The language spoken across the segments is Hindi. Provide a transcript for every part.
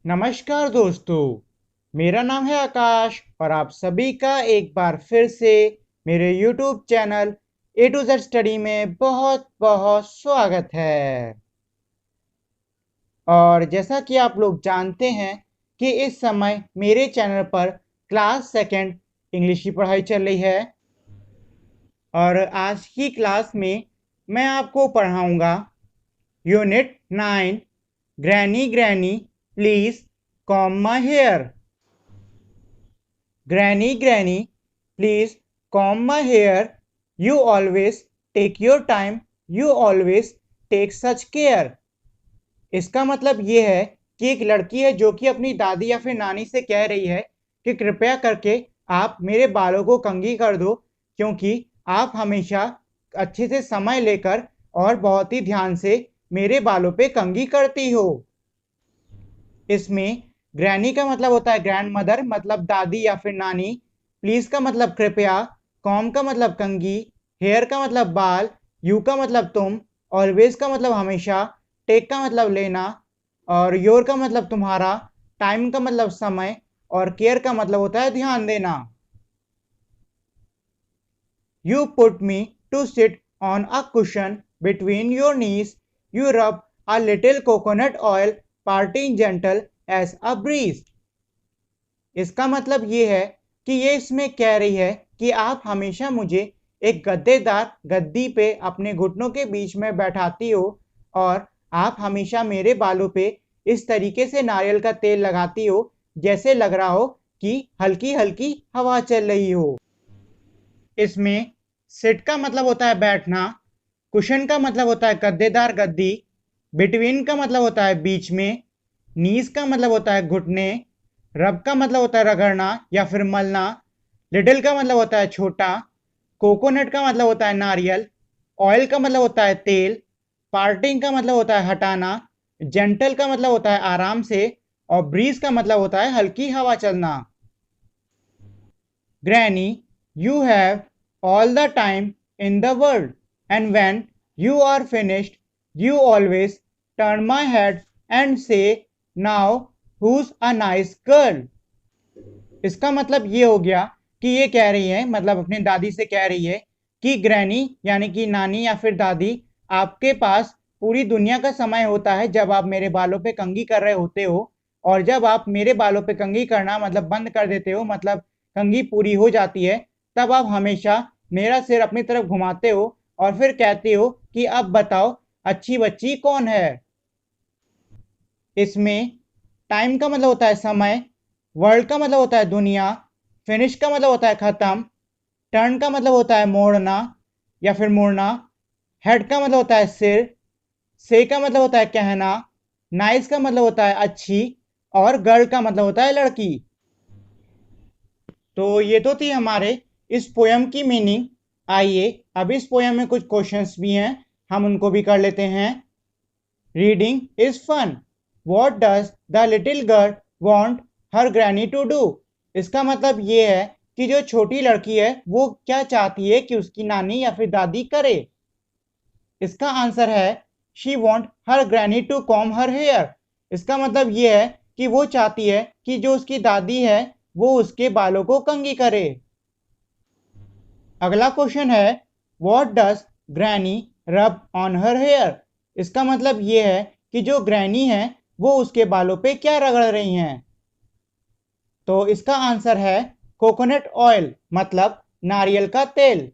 नमस्कार दोस्तों, मेरा नाम है आकाश और आप सभी का एक बार फिर से मेरे YouTube channel A to Z study में बहुत बहुत स्वागत है। और जैसा कि आप लोग जानते हैं कि इस समय मेरे चैनल पर क्लास सेकंड इंग्लिश की पढ़ाई चल रही है और आज की क्लास में मैं आपको पढ़ाऊंगा unit 9 granny granny please comb my hair. Granny, Granny, please comb my hair. You always take your time. You always take such care. इसका मतलब ये है कि एक लड़की है जो कि अपनी दादी या फिर नानी से कह रही है कि कृपया करके आप मेरे बालों को कंघी कर दो, क्योंकि आप हमेशा अच्छे से समय लेकर और बहुत ही ध्यान से मेरे बालों पे कंघी करती हो। इसमें ग्रैनी का मतलब होता है ग्रैंड मदर, मतलब दादी या फिर नानी। प्लीज का मतलब कृपया, कॉम का मतलब कंघी, हेयर का मतलब बाल, यू का मतलब तुम, ऑलवेज का मतलब हमेशा, टेक का मतलब लेना और योर का मतलब तुम्हारा, टाइम का मतलब समय और केयर का मतलब होता है ध्यान देना। You put me to sit on a cushion between your knees. You rub a little coconut oil, parting gentle as a breeze. इसका मतलब ये है कि ये इसमें कह रही है कि आप हमेशा मुझे एक गद्देदार गद्दी पे अपने घुटनों के बीच में बैठाती हो और आप हमेशा मेरे बालों पे इस तरीके से नारियल का तेल लगाती हो जैसे लग रहा हो कि हल्की हल्की हवा चल रही हो। इसमें सिट का मतलब होता है बैठना, कुशन का मतलब होता है गद्देदार गद्दी, बिटवीन का मतलब होता है बीच में, नीज का मतलब होता है घुटने, रब का मतलब होता है रगड़ना या फिर मलना, लिटिल का मतलब होता है छोटा, कोकोनट का मतलब होता है नारियल, ऑयल का मतलब होता है तेल, पार्टिंग का मतलब होता है हटाना, जेंटल का मतलब होता है आराम से और ब्रीज का मतलब होता है हल्की हवा चलना। Granny, you have all the time in the world, and when you are finished, you always turn my head and say, Now, who's a nice girl? इसका मतलब ये हो गया कि ये कह रही है, मतलब अपनी दादी से कह रही है कि ग्रैनी यानी कि नानी या फिर दादी, आपके पास पूरी दुनिया का समय होता है जब आप मेरे बालों पे कंघी कर रहे होते हो, और जब आप मेरे बालों पे कंघी करना मतलब बंद कर देते हो, मतलब कंघी पूरी हो जाती है, तब आप हमेशा मेरा सिर अपनी तरफ घुमाते हो और फिर कहते हो कि अब बताओ अच्छी बच्ची कौन है। इसमें टाइम का मतलब होता है समय, वर्ल्ड का मतलब होता है दुनिया, फिनिश का मतलब होता है खत्म, टर्न का मतलब होता है मोड़ना या फिर मुड़ना, हेड का मतलब होता है सिर, से का मतलब होता है कहना, नाइस का मतलब होता है अच्छी और गर्ल का मतलब होता है लड़की। तो ये तो थी हमारे इस पोयम की मीनिंग। आइए अब इस पोयम में कुछ क्वेश्चंस भी हैं, हम उनको भी कर लेते हैं। Reading is fun. What does the little girl want her granny to do? इसका मतलब ये है कि जो छोटी लड़की है वो क्या चाहती है कि उसकी नानी या फिर दादी करे। इसका आंसर है she want her granny to comb her hair. इसका मतलब ये है कि वो चाहती है कि जो उसकी दादी है वो उसके बालों को कंघी करे। अगला क्वेश्चन है what does granny rub on her hair? इसका मतलब ये है कि जो ग्रैनी है वो उसके बालों पे क्या रगड़ रही हैं। तो इसका आंसर है कोकोनट ऑयल, मतलब नारियल का तेल।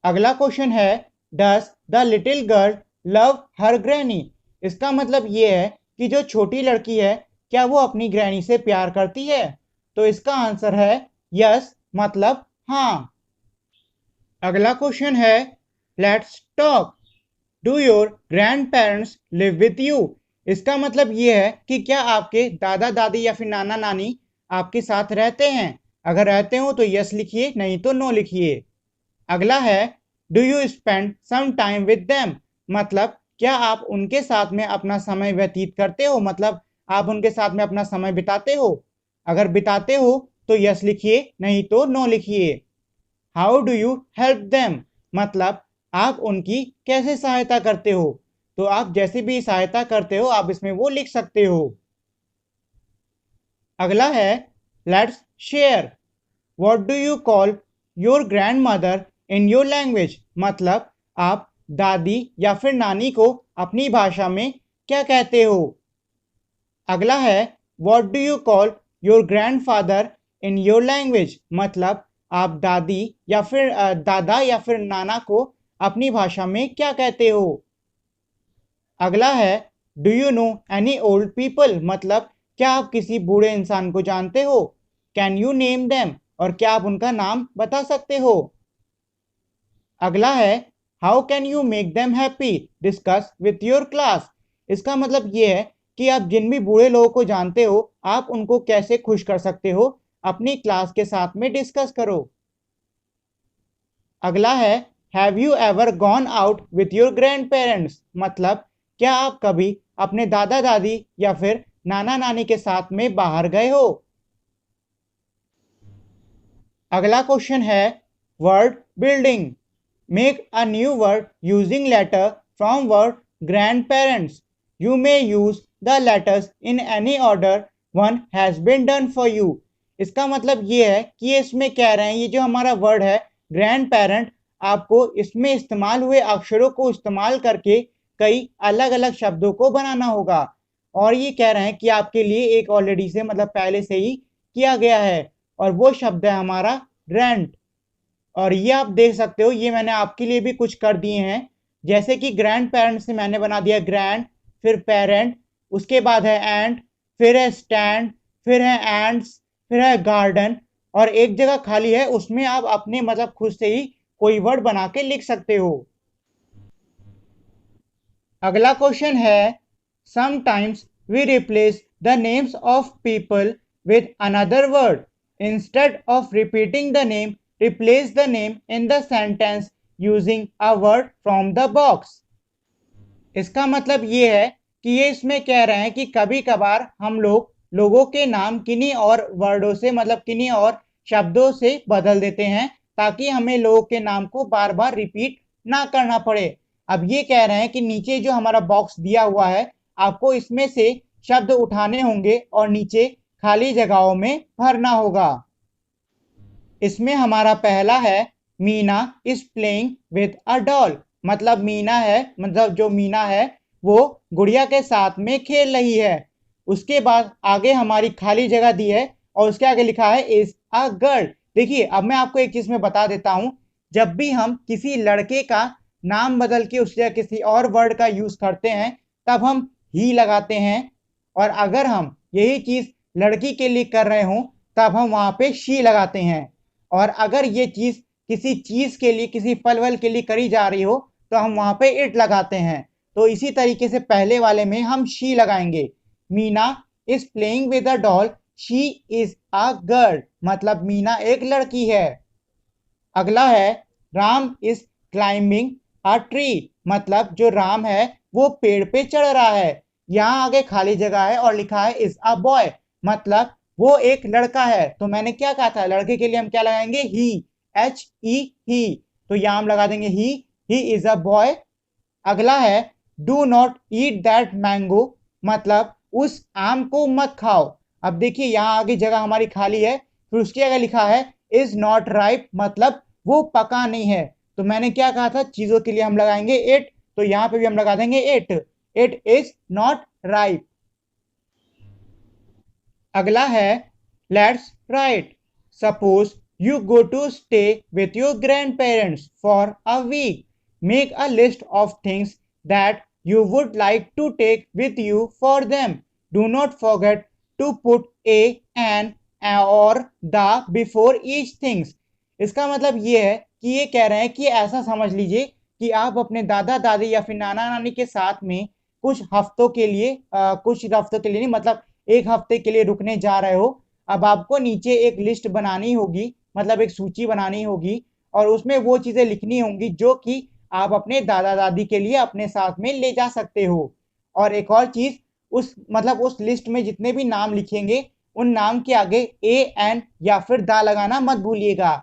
अगला क्वेश्चन है does the little girl love her granny? इसका मतलब ये है कि जो छोटी लड़की है क्या वो अपनी ग्रैनी से प्यार करती है। तो इसका आंसर है यस, मतलब हाँ। अगला क्वेश्चन है let's talk. Do your grand parents live with you? इसका मतलब ये है कि क्या आपके दादा दादी या फिर नाना नानी आपके साथ रहते हैं। अगर रहते हो तो यस लिखिए, नहीं तो नो लिखिए। अगला है do you spend some time with them? मतलब क्या आप उनके साथ में अपना समय व्यतीत करते हो, मतलब आप उनके साथ में अपना समय बिताते हो। अगर बिताते हो तो यस लिखिए, नहीं तो नो लिखिए। How do you help them? मतलब आप उनकी कैसे सहायता करते हो। तो आप जैसे भी सहायता करते हो आप इसमें वो लिख सकते हो। अगला है let's share. What do you call your grand mother in your language, मतलब आप दादी या फिर नानी को अपनी भाषा में क्या कहते हो। अगला है what do you call your grandfather in your language, मतलब आप दादी या फिर दादा या फिर नाना को अपनी भाषा में क्या कहते हो। अगला है do you know any old people, मतलब क्या आप किसी बूढ़े इंसान को जानते हो। कैन यू नेम देम, और क्या आप उनका नाम बता सकते हो। अगला है how can you make them happy, discuss with your class. इसका मतलब ये है कि आप जिन भी बूढ़े लोगों को जानते हो आप उनको कैसे खुश कर सकते हो, अपनी क्लास के साथ में डिस्कस करो। अगला है have you ever gone out with your grand parents, मतलब क्या आप कभी अपने दादा दादी या फिर नाना नानी के साथ में बाहर गए हो। अगला क्वेश्चन है word building. Make a new word using letter from word grand parents. You may use the letters in any order one has been done for you. इसका मतलब ये है कि ये इसमें कह रहे हैं ये जो हमारा वर्ड है ग्रैंड पेरेंट, आपको इसमें इस्तेमाल हुए अक्षरों को इस्तेमाल करके कई अलग अलग शब्दों को बनाना होगा। और ये कह रहे हैं कि आपके लिए एक ऑलरेडी से मतलब पहले से ही किया गया है, और वो शब्द है हमारा ग्रैंड। और ये आप देख सकते हो ये मैंने आपके लिए भी कुछ कर दिए हैं, जैसे कि ग्रैंड पेरेंट से मैंने बना दिया ग्रैंड, फिर पेरेंट, उसके बाद है एंड, फिर है स्टैंड, फिर है एंड्स, फिर है गार्डन, और एक जगह खाली है उसमें आप अपने मतलब खुद से ही कोई वर्ड बना के लिख सकते हो। अगला क्वेश्चन है sometimes we replace the names of people with another word. Instead of repeating the name replace the name in the sentence using a word from the box. इसका मतलब ये है कि ये इसमें कह रहे हैं कि कभी कभार हम लोग लोगों के नाम किन्हीं और वर्डों से मतलब किन्हीं और शब्दों से बदल देते हैं ताकि हमें लोगों के नाम को बार बार रिपीट ना करना पड़े। अब ये कह रहे हैं कि नीचे जो हमारा बॉक्स दिया हुआ है आपको इसमें से शब्द उठाने होंगे और नीचे खाली जगहों में भरना होगा। इसमें हमारा पहला है Meena is playing with a doll, मतलब मीना है मतलब जो मीना है वो गुड़िया के साथ में खेल रही है। उसके बाद आगे हमारी खाली जगह दी है और उसके आगे लिखा है इज अ गर्ल। देखिए अब मैं आपको एक चीज में बता देता हूं, जब भी हम किसी लड़के का नाम बदल के उस जगह किसी और वर्ड का यूज करते हैं तब हम ही लगाते हैं, और अगर हम यही चीज लड़की के लिए कर रहे हो तब हम वहां पे शी लगाते हैं। और अगर ये चीज किसी चीज के लिए किसी फल वल के लिए करी जा रही हो तो हम वहां पे इट लगाते हैं। तो इसी तरीके से पहले वाले में हम शी लगाएंगे। Meena is playing with a doll, she is a girl, मतलब मीना एक लड़की है। अगला है Ram is climbing a tree, मतलब जो राम है वो पेड़ पे चढ़ रहा है। यहाँ आगे खाली जगह है और लिखा है इज अ बॉय, मतलब वो एक लड़का है। तो मैंने क्या कहा था लड़के के लिए हम क्या लगाएंगे ही, एच ई ही। तो यहाँ हम लगा देंगे ही इज अ बॉय। अगला है do not eat that mango, मतलब उस आम को मत खाओ। अब देखिए यहाँ आगे जगह हमारी खाली है, फिर उसकी आगे लिखा है इज नॉट राइप, मतलब वो पका नहीं है। तो मैंने क्या कहा था चीजों के लिए हम लगाएंगे इट, तो यहाँ पे भी हम लगा देंगे it, it is not ripe. अगला है let's write. Suppose you go to stay with your grand parents for a week. Make a list of things that you would like to take with you for them. Do not forget to put a, an, or the before each things. इसका मतलब ये है कि ये कह रहे हैं कि ऐसा समझ लीजिए कि आप अपने दादा दादी या फिर नाना नानी के साथ में कुछ हफ्तों के लिए नहीं मतलब एक हफ्ते के लिए रुकने जा रहे हो। अब आपको नीचे एक लिस्ट बनानी होगी, मतलब एक सूची बनानी होगी, और उसमें वो चीजें लिखनी होंगी जो कि आप अपने दादा दादी के लिए अपने साथ में ले जा सकते हो। और एक और चीज उस मतलब उस लिस्ट में जितने भी नाम लिखेंगे उन नाम के आगे ए एन या फिर दा लगाना मत भूलिएगा।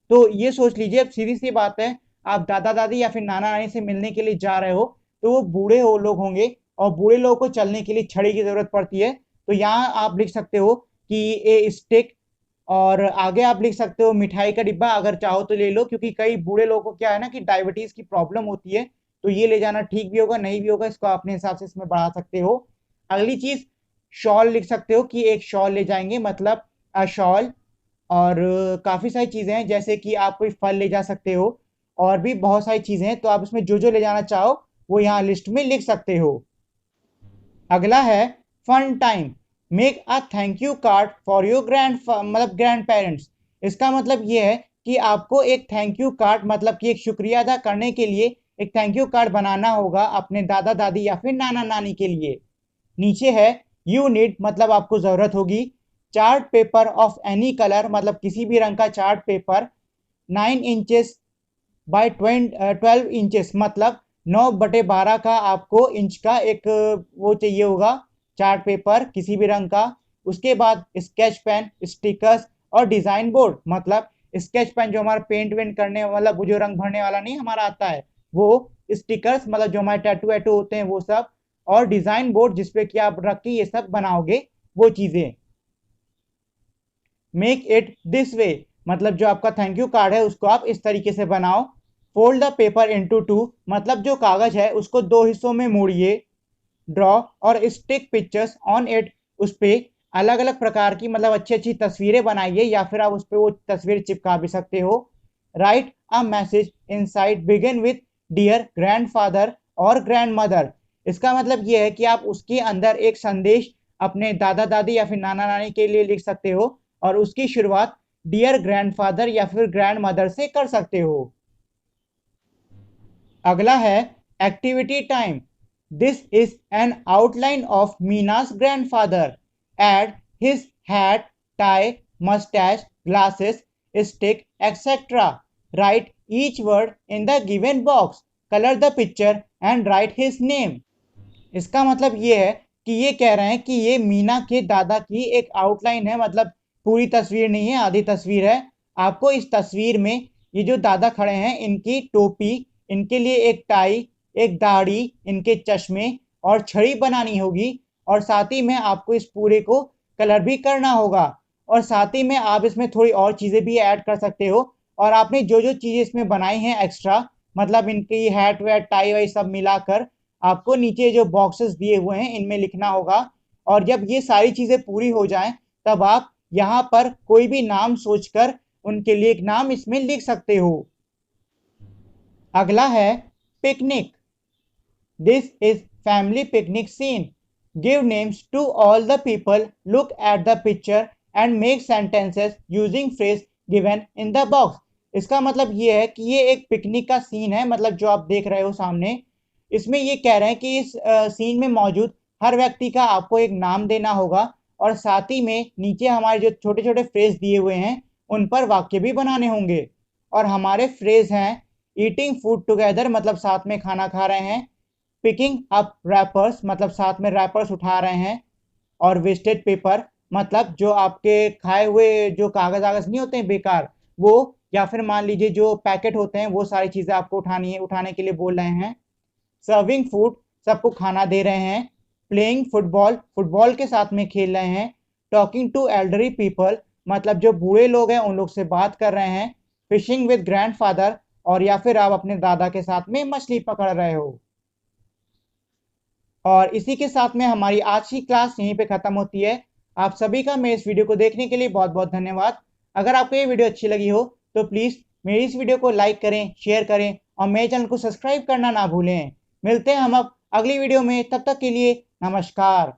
तो ये सोच लीजिए अब सीधी सी बात है, आप दादा दादी या फिर नाना नानी से मिलने के लिए जा रहे हो तो वो बूढ़े हो लोग होंगे और बूढ़े लोगों को चलने के लिए छड़ी की जरूरत पड़ती है। तो यहाँ आप लिख सकते हो कि ए स्टिक, और आगे आप लिख सकते हो मिठाई का डिब्बा, अगर चाहो तो ले लो, क्योंकि कई बूढ़े लोगों को क्या है ना कि डायबिटीज की प्रॉब्लम होती है, तो ये ले जाना ठीक भी होगा, नहीं भी होगा, इसको अपने हिसाब से इसमें बढ़ा सकते हो। अगली चीज शॉल लिख सकते हो कि एक शॉल ले जाएंगे, मतलब अ शॉल। और काफी सारी चीजें हैं, जैसे कि आप कोई फल ले जा सकते हो, और भी बहुत सारी चीजें हैं, तो आप इसमें जो जो ले जाना चाहो वो यहाँ लिस्ट में लिख सकते हो। अगला है fun time. Make a thank you card for your grand parents. इसका मतलब ये है कि आपको एक थैंक यू कार्ड, मतलब कि एक शुक्रिया अदा करने के लिए एक थैंक यू कार्ड बनाना होगा अपने दादा दादी या फिर नाना नानी के लिए। नीचे है यू नीड, मतलब आपको जरूरत होगी chart paper of any colour, मतलब किसी भी रंग का chart paper, 9 inches bye 12 inches, मतलब 9/12 का आपको इंच का एक वो चाहिए होगा चार्ट पेपर किसी भी रंग का। उसके बाद स्केच पेन, स्टिकर्स और डिजाइन बोर्ड, मतलब स्केच पेन जो हमारा पेंट वेंट करने वाला, वो जो रंग भरने वाला नहीं हमारा आता है वो, स्टिकर्स मतलब जो हमारे टैटू वैटू होते हैं वो सब, और डिजाइन बोर्ड जिसपे कि आप रख के ये सब बनाओगे वो चीजें। मेक इट दिस वे, मतलब जो आपका थैंक यू कार्ड है उसको आप इस तरीके से बनाओ। Fold the paper into two, मतलब जो कागज है उसको दो हिस्सों में मोड़िए। ड्रॉ और स्टिक पिक्चर्स ऑन इट, उस पे अलग अलग प्रकार की मतलब अच्छी अच्छी तस्वीरें बनाइए, या फिर आप उस पे वो तस्वीर चिपका भी सकते हो। Write a message inside begin with dear grandfather और ग्रैंड मदर। इसका मतलब ये है कि आप उसके अंदर एक संदेश अपने दादा दादी या फिर नाना नानी के लिए लिख सकते हो, और उसकी शुरुआत डियर ग्रैंडफादर या फिर ग्रैंड मदर से कर सकते हो। अगला है activity time. This is an outline of Meena's grandfather. Add his hat, tie, moustache, glasses, stick, etcetera. Write each word in the given box, colour the picture and write his name. इसका मतलब ये है कि ये कह रहे हैं कि ये मीना के दादा की एक आउटलाइन है, मतलब पूरी तस्वीर नहीं है, आधी तस्वीर है। आपको इस तस्वीर में ये जो दादा खड़े हैं इनकी टोपी, इनके लिए एक टाई, एक दाढ़ी, इनके चश्मे और छड़ी बनानी होगी, और साथ ही में आपको इस पूरे को कलर भी करना होगा, और साथ ही में आप इसमें थोड़ी और चीजें भी ऐड कर सकते हो। और आपने जो जो चीजें इसमें बनाई हैं एक्स्ट्रा, मतलब इनकी हैट वैट टाई वाई सब मिलाकर, आपको नीचे जो बॉक्सेस दिए हुए हैं इनमें लिखना होगा। और जब ये सारी चीजें पूरी हो जाएं तब आप यहाँ पर कोई भी नाम सोचकर उनके लिए एक नाम इसमें लिख सकते हो। अगला है picnic. This is family picnic scene. Give names to all the people, look at the picture and make sentences using phrase given in the box. इसका मतलब ये है कि ये एक पिकनिक का सीन है, मतलब जो आप देख रहे हो सामने, इसमें ये कह रहे हैं कि इस सीन में मौजूद हर व्यक्ति का आपको एक नाम देना होगा, और साथ ही में नीचे हमारे जो छोटे छोटे फ्रेज दिए हुए हैं उन पर वाक्य भी बनाने होंगे। और हमारे फ्रेज हैं ईटिंग फूड टुगेदर, मतलब साथ में खाना खा रहे हैं। पिकिंग अप रैपर्स, मतलब साथ में रैपर्स उठा रहे हैं। और वेस्टेज पेपर, मतलब जो आपके खाए हुए जो कागज कागज नहीं होते हैं बेकार वो, या फिर मान लीजिए जो पैकेट होते हैं, वो सारी चीजें आपको उठानी है, उठाने के लिए बोल रहे हैं। सर्विंग फूड, सबको खाना दे रहे हैं। प्लेइंग फुटबॉल, फुटबॉल के साथ में खेल रहे हैं। टॉकिंग टू एल्डरी पीपल, मतलब जो बूढ़े लोग हैं उन लोग से बात कर रहे हैं। फिशिंग विद ग्रैंडफादर, और या फिर आप अपने दादा के साथ में मछली पकड़ रहे हो। और इसी के साथ में हमारी आज की क्लास यहीं पे खत्म होती है। आप सभी का मेरे इस वीडियो को देखने के लिए बहुत बहुत धन्यवाद। अगर आपको ये वीडियो अच्छी लगी हो तो प्लीज़ मेरी इस वीडियो को लाइक करें, शेयर करें, और मेरे चैनल को सब्सक्राइब करना ना भूलें। मिलते हैं हम अब अगली वीडियो में, तब तक के लिए नमस्कार।